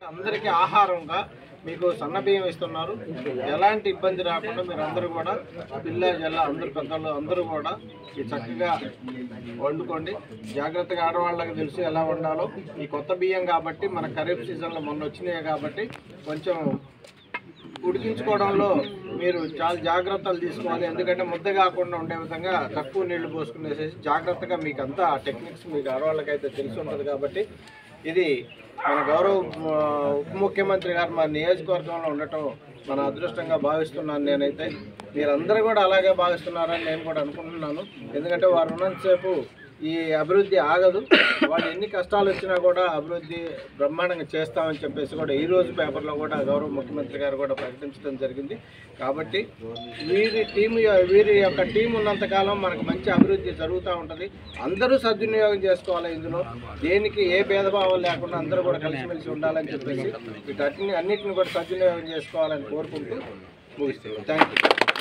అందరికీ ఆహారంగా మీకు సన్న బియ్యం ఇస్తున్నారు. ఎలాంటి ఇబ్బంది రాకుండా మీరు అందరూ కూడా పిల్ల జల్ల అందరు పెద్దలు అందరూ కూడా ఈ చక్కగా వండుకోండి. జాగ్రత్తగా ఆడవాళ్ళకి తెలుసు ఎలా వండాలో. ఈ కొత్త బియ్యం కాబట్టి మన ఖరీఫ్ సీజన్లో మొన్న వచ్చినాయి కాబట్టి కొంచెం ఉడికించుకోవడంలో మీరు చాలా జాగ్రత్తలు తీసుకోవాలి. ఎందుకంటే ముద్ద కాకుండా ఉండే విధంగా తక్కువ నీళ్లు పోసుకునేసేసి జాగ్రత్తగా మీకు అంతా టెక్నిక్స్ మీకు ఆడవాళ్ళకైతే తెలిసి ఉంటుంది కాబట్టి ఇది మన గౌరవ ఉప ముఖ్యమంత్రి గారు మన నియోజకవర్గంలో ఉండటం మన అదృష్టంగా భావిస్తున్నాను. నేనైతే మీరందరూ కూడా అలాగే భావిస్తున్నారని నేను కూడా అనుకుంటున్నాను. ఎందుకంటే వారు ఉన్నంతసేపు ఈ అభివృద్ధి ఆగదు. వాళ్ళు ఎన్ని కష్టాలు వచ్చినా కూడా అభివృద్ధి బ్రహ్మాండంగా చేస్తామని చెప్పేసి కూడా ఈరోజు పేపర్లో కూడా గౌరవ ముఖ్యమంత్రి గారు కూడా ప్రకటించడం జరిగింది. కాబట్టి వీరి యొక్క టీం ఉన్నంతకాలం మనకు మంచి అభివృద్ధి జరుగుతూ ఉంటుంది. అందరూ సద్వినియోగం చేసుకోవాలి. ఇందులో దేనికి ఏ భేదభావం లేకుండా అందరూ కూడా కలిసిమెలిసి ఉండాలని చెప్పేసి వీటన్నిటిని కూడా సద్వినియోగం చేసుకోవాలని కోరుకుంటూ ముగిస్తున్నాను. Thank you.